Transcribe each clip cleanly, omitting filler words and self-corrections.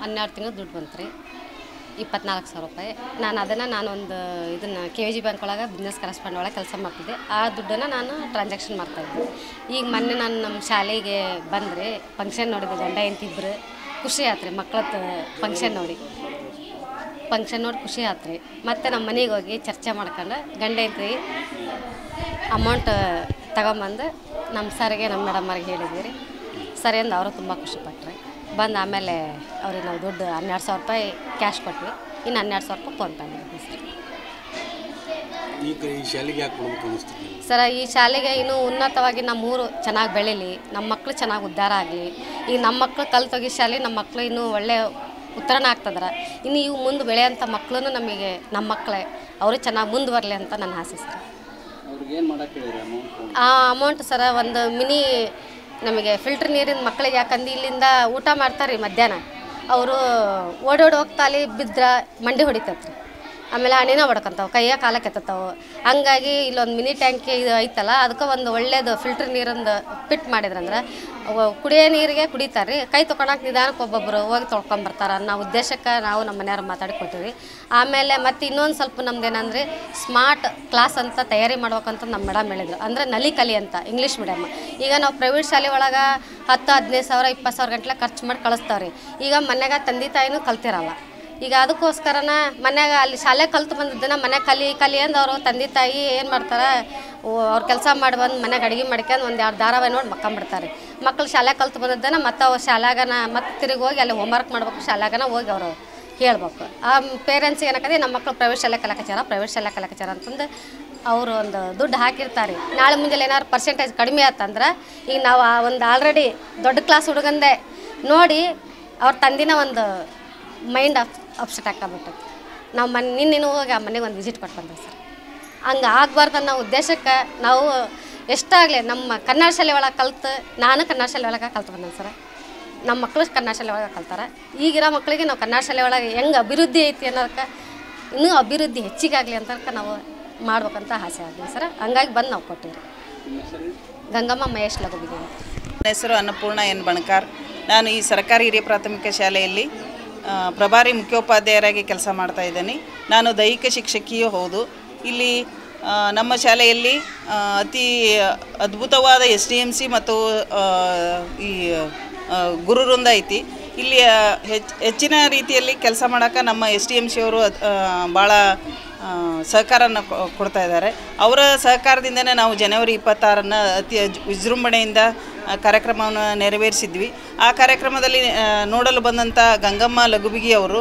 12 ತಿಂಗಳು ದುಡ್ಡು ಬಂತು ರೀ 24,000 ರೂಪಾಯಿ. ನಾನು ಇದನ್ನು KVG ಬ್ಯಾಂಕ್ ಒಳಗೆ ಬಿಸ್ನೆಸ್ ಕರೆಸ್ಪಾಂಡ್ ಒಳಗೆ ಕೆಲಸ ಮಾಡ್ತಿದ್ದೆ. ಆ ದುಡ್ಡನ್ನು ನಾನು ಟ್ರಾನ್ಸಾಕ್ಷನ್ ಮಾಡ್ತಾಯಿದ್ದೆ. ಈಗ ಮೊನ್ನೆ ನಾನು ನಮ್ಮ ಶಾಲೆಗೆ ಬಂದರೆ ಫಂಕ್ಷನ್ ನೋಡಿದೆ, ಗಂಡ ಹೆಂಡ್ತಿಬ್ರು ಖುಷಿ ಆಯ್ತು ರೀ. ಮಕ್ಕಳದ್ದು ಫಂಕ್ಷನ್ ನೋಡಿ ಖುಷಿ ಆಯ್ತು ರೀ. ಮತ್ತು ನಮ್ಮ ಮನೆಗೆ ಹೋಗಿ ಚರ್ಚೆ ಮಾಡ್ಕೊಂಡು ಗಂಡ ಹೆಂಡ್ತಿಗೆ ಅಮೌಂಟ್ ತಗೊಂಬಂದು ನಮ್ಮ ಸರ್ಗೆ ನಮ್ಮ ಮೇಡಮ್ಮರಿಗೆ ಹೇಳಿದ್ವಿ ರೀ. ಸರಿ ಅಂದು ಅವರು ತುಂಬ ಖುಷಿಪಟ್ರಿ. ಬಂದು ಆಮೇಲೆ ಅವ್ರಿಗೆ ನಾವು ದುಡ್ಡು 12,000 ರೂಪಾಯಿ ಕ್ಯಾಶ್ ಕೊಟ್ವಿ. ಇನ್ನು 12,000 ರೂಪಾಯಿ ಫೋನ್ ಪೇ ಮಾಡಿದ್ವಿ ಸರ್. ಈ ಶಾಲೆಗೆ ಇನ್ನೂ ಉನ್ನತವಾಗಿ ನಮ್ಮ ಊರು ಚೆನ್ನಾಗಿ ಬೆಳೀಲಿ, ನಮ್ಮ ಮಕ್ಕಳು ಚೆನ್ನಾಗಿ ಉದ್ಧಾರ ಆಗಲಿ. ಈಗ ನಮ್ಮ ಮಕ್ಕಳು ಕಲ್ತೋಗಿ ಶಾಲೆ ನಮ್ಮ ಮಕ್ಕಳು ಇನ್ನೂ ಒಳ್ಳೆಯ ಉತ್ತರನ ಆಗ್ತದಾರೆ. ಇನ್ನು ಇವು ಮುಂದೆ ಬೆಳೆಯೋಂಥ ಮಕ್ಕಳು ನಮಗೆ ನಮ್ಮ ಮಕ್ಕಳೇ, ಅವರು ಚೆನ್ನಾಗಿ ಮುಂದುವರಲಿ ಅಂತ ನನ್ನ ಆಸೆ ಸರ್. ಆ ಅಮೌಂಟ್ ಸರ ಒಂದು ಮಿನಿ ನಮಗೆ ಫಿಲ್ಟ್ರ್ ನೀರಿನ ಮಕ್ಕಳಿಗೆ, ಯಾಕಂದ್ರೆ ಇಲ್ಲಿಂದ ಊಟ ಮಾಡ್ತಾರೆ ರೀ ಮಧ್ಯಾಹ್ನ, ಅವರು ಓಡೋಡಿ ಹೋಗ್ತಾ ಅಲ್ಲಿ ಬಿದ್ದರೆ ಮಂಡಿ ಹೊಡಿತೈತ್ರಿ. ಆಮೇಲೆ ಹಣ್ಣಿನ ಹೊಡ್ಕೊಂತಾವೆ, ಕೈಯ ಕಾಲ ಕೆತ್ತತಾವೆ. ಹಂಗಾಗಿ ಇಲ್ಲೊಂದು ಮಿನಿ ಟ್ಯಾಂಕಿ ಇದು ಐತಲ್ಲ, ಅದಕ್ಕೆ ಒಂದು ಒಳ್ಳೇದು ಫಿಲ್ಟ್ರ್ ನೀರಿಂದು ಫಿಟ್ ಮಾಡಿದ್ರಂದ್ರೆ ಕುಡಿಯೋ ನೀರಿಗೆ ಕುಡಿತಾರೆ ರೀ. ಕೈ ತೊಗೊಳಕ್ಕೆ ನಿಧಾನಕ್ಕೆ ಒಬ್ಬೊಬ್ಬರು ಹೋಗಿ ತೊಳ್ಕೊಂಬರ್ತಾರೆ ಅನ್ನೋ ಉದ್ದೇಶಕ್ಕೆ ನಾವು ನಮ್ಮ ಮನೆಯವ್ರು ಮಾತಾಡಿಕೊಟ್ಟಿವಿ. ಆಮೇಲೆ ಮತ್ತು ಇನ್ನೊಂದು ಸ್ವಲ್ಪ ನಮ್ದೇನಂದರೆ ಸ್ಮಾರ್ಟ್ ಕ್ಲಾಸ್ ಅಂತ ತಯಾರಿ ಮಾಡ್ಬೇಕಂತ ನಮ್ಮ ಮೇಡಮ್ ಹೇಳಿದ್ರು. ಅಂದರೆ ನಲಿಕಲಿ ಅಂತ ಇಂಗ್ಲೀಷ್ ಮೀಡಿಯಮ್. ಈಗ ನಾವು ಪ್ರೈವೇಟ್ ಶಾಲೆ ಒಳಗೆ 10,000, 15,000, 20,000 ಗಂಟ್ಲೆ ಖರ್ಚು ಮಾಡಿ ಕಳಿಸ್ತಾವ್ರಿ. ಈಗ ಮನೆಯಾಗ ತಂದೆ ತಾಯಿನೂ ಕಲ್ತಿರಲ್ಲ. ಈಗ ಅದಕ್ಕೋಸ್ಕರನ ಮನ್ಯಾಗ ಅಲ್ಲಿ ಶಾಲೆ ಕಲ್ತು ಬಂದಿದ್ದನ್ನ ಮನ್ಯಾಗ ಕಲಿ ಅಂದು ಅವರು ತಂದೆ ತಾಯಿ ಏನು ಮಾಡ್ತಾರೆ, ಅವ್ರು ಕೆಲಸ ಮಾಡಿ ಬಂದು ಮನೆಗೆ ಅಡುಗೆ ಮಾಡ್ಕೊಂಡು ಒಂದು 2 ಧಾರಾವಾಹಿ ನೋಡಿ ಮಕ್ಕೊಂಬಿಡ್ತಾರೆ. ಮಕ್ಕಳು ಶಾಲೆ ಕಲ್ತು ಬಂದಿದ್ದನ ಮತ್ತು ಅವ್ರು ಶಾಲ್ಯಾಗನ ಮತ್ತೆ ತಿರುಗಿ ಹೋಗಿ ಅಲ್ಲಿ ಹೋಮ್ವರ್ಕ್ ಮಾಡ್ಬೇಕು, ಶಾಲ್ಯಾಗನ ಹೋಗಿ ಅವರು ಹೇಳ್ಬೇಕು. ಆ ಪೇರೆಂಟ್ಸ್ಗೆ ಏನಕ್ಕದೆ ನಮ್ಮ ಮಕ್ಕಳು ಪ್ರೈವೇಟ್ ಶಾಲೆ ಕಲಕಚಾರ ಅಂತಂದು ಅವರು ಒಂದು ದುಡ್ಡು ಹಾಕಿರ್ತಾರೆ. ನಾಳೆ ಮುಂಜಾನೆ ಏನಾದ್ರು ಪರ್ಸೆಂಟೇಜ್ ಕಡಿಮೆ ಆತಂದ್ರೆ ಈಗ ನಾವು ಆ ಒಂದು ಆಲ್ರೆಡಿ ದೊಡ್ಡ ಕ್ಲಾಸ್ ಹುಡುಗಂದೆ ನೋಡಿ ಅವ್ರ ತಂದಿನ ಒಂದು ಮೈಂಡ್ ಅಪ್ಸೆಟ್ ಹಾಕೊಂಬಿಟ್ಟು ನಾವು ನಿನ್ನೆ ಹೋಗಿ ಆ ಮನೆಗೆ ಒಂದು ವಿಸಿಟ್ ಕೊಟ್ಟು ಬಂದೆ ಸರ್. ಹಂಗೆ ಆಗಬಾರ್ದು ಅನ್ನೋ ಉದ್ದೇಶಕ್ಕೆ ನಾವು ಎಷ್ಟಾಗಲಿ ನಮ್ಮ ಕನ್ನಡ ಶಾಲೆ ಒಳಗೆ ನಾನು ಕನ್ನಡ ಶಾಲೆ ಒಳಗೆ ಕಲ್ತು ಬಂದೆ ಸರ್. ನಮ್ಮ ಮಕ್ಕಳು ಕನ್ನಡ ಶಾಲೆ ಒಳಗೆ ಕಲ್ತಾರೆ. ಈಗಿರೋ ಮಕ್ಕಳಿಗೆ ನಾವು ಕನ್ನಡ ಶಾಲೆ ಒಳಗೆ ಹೆಂಗೆ ಅಭಿವೃದ್ಧಿ ಐತಿ ಅನ್ನೋದಕ್ಕೆ ಇನ್ನೂ ಅಭಿವೃದ್ಧಿ ಹೆಚ್ಚಿಗಾಗಲಿ ಅಂತ ನಾವು ಮಾಡ್ಬೇಕಂತ ಆಸೆ ಆಗಲಿ ಸರ್. ಹಂಗಾಗಿ ಬಂದು ನಾವು ಕೊಟ್ಟಿವಿ. ಗಂಗಮ್ಮ ಮಹೇಶ್ ಲಗುಬಿಗೆ. ನನ್ನ ಹೆಸರು ಅನ್ನಪೂರ್ಣ ಎನ್ ಬಣಕಾರ್. ನಾನು ಈ ಸರ್ಕಾರಿ ಹಿರಿಯ ಪ್ರಾಥಮಿಕ ಶಾಲೆಯಲ್ಲಿ ಪ್ರಭಾರಿ ಮುಖ್ಯೋಪಾಧ್ಯಾಯರಾಗಿ ಕೆಲಸ ಮಾಡ್ತಾ ಇದ್ದೀನಿ. ನಾನು ದೈಹಿಕ ಶಿಕ್ಷಕಿಯೂ ಹೌದು. ಇಲ್ಲಿ ನಮ್ಮ ಶಾಲೆಯಲ್ಲಿ ಅತಿ ಅದ್ಭುತವಾದ SDMC ಮತ್ತು ಈ ಗುರುವೃಂದ ಐತಿ. ಇಲ್ಲಿ ಹೆಚ್ಚಿನ ರೀತಿಯಲ್ಲಿ ಕೆಲಸ ಮಾಡೋಕೆ ನಮ್ಮ SDMC ಅವರು ಭಾಳ ಸಹಕಾರನ ಕೊಡ್ತಾ ಇದ್ದಾರೆ. ಅವರ ಸಹಕಾರದಿಂದನೇ ನಾವು ಜನವರಿ 26 ಅತಿ ವಿಜೃಂಭಣೆಯಿಂದ ಕಾರ್ಯಕ್ರಮವನ್ನು ನೆರವೇರಿಸಿದ್ವಿ. ಆ ಕಾರ್ಯಕ್ರಮದಲ್ಲಿ ನೋಡಲು ಬಂದಂಥ ಗಂಗಮ್ಮ ಲಗುಬಿಗಿ ಅವರು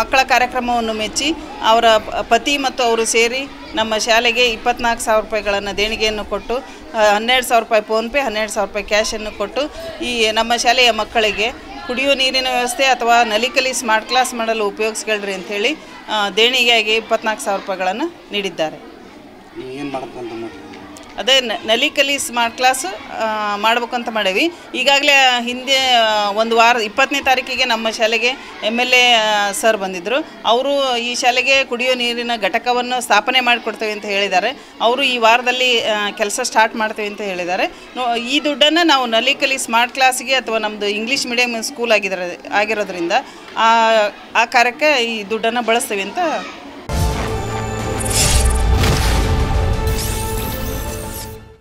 ಮಕ್ಕಳ ಕಾರ್ಯಕ್ರಮವನ್ನು ಮೆಚ್ಚಿ ಅವರ ಪತಿ ಮತ್ತು ಅವರು ಸೇರಿ ನಮ್ಮ ಶಾಲೆಗೆ 24,000 ರೂಪಾಯಿಗಳನ್ನು ದೇಣಿಗೆಯನ್ನು ಕೊಟ್ಟು 12,000 ರೂಪಾಯಿ ಫೋನ್ಪೇ, 12,000 ರೂಪಾಯಿ ಕ್ಯಾಶನ್ನು ಕೊಟ್ಟು ಈ ನಮ್ಮ ಶಾಲೆಯ ಮಕ್ಕಳಿಗೆ ಕುಡಿಯುವ ನೀರಿನ ವ್ಯವಸ್ಥೆ ಅಥವಾ ನಲಿಕಲಿ ಸ್ಮಾರ್ಟ್ ಕ್ಲಾಸ್ ಮಾಡಲು ಉಪಯೋಗಿಸ್ಕೊಳ್ರಿ ಅಂಥೇಳಿ ದೇಣಿಗೆಯಾಗಿ 24,000 ರೂಪಾಯಿಗಳನ್ನು ನೀಡಿದ್ದಾರೆ. ಅದೇ ನಲಿಕಲಿ ಸ್ಮಾರ್ಟ್ ಕ್ಲಾಸ್ ಮಾಡ್ಬೇಕಂತ ಮಾಡೀವಿ. ಈಗಾಗಲೇ ಹಿಂದೆ ಒಂದು ವಾರ 20ನೇ ತಾರೀಕಿಗೆ ನಮ್ಮ ಶಾಲೆಗೆ MLA ಸರ್ ಬಂದಿದ್ದರು. ಅವರು ಈ ಶಾಲೆಗೆ ಕುಡಿಯೋ ನೀರಿನ ಘಟಕವನ್ನು ಸ್ಥಾಪನೆ ಮಾಡಿಕೊಡ್ತೇವೆ ಅಂತ ಹೇಳಿದ್ದಾರೆ. ಅವರು ಈ ವಾರದಲ್ಲಿ ಕೆಲಸ ಸ್ಟಾರ್ಟ್ ಮಾಡ್ತೇವೆ ಅಂತ ಹೇಳಿದ್ದಾರೆ. ಈ ದುಡ್ಡನ್ನು ನಾವು ನಲಿಕಲಿ ಸ್ಮಾರ್ಟ್ ಕ್ಲಾಸಿಗೆ ಅಥವಾ ನಮ್ಮದು ಇಂಗ್ಲೀಷ್ ಮೀಡಿಯಮ್ ಸ್ಕೂಲ್ ಆಗಿರೋದ್ರಿಂದ ಆ ಕಾರ್ಯಕ್ಕೆ ಈ ದುಡ್ಡನ್ನು ಬಳಸ್ತೇವೆ ಅಂತ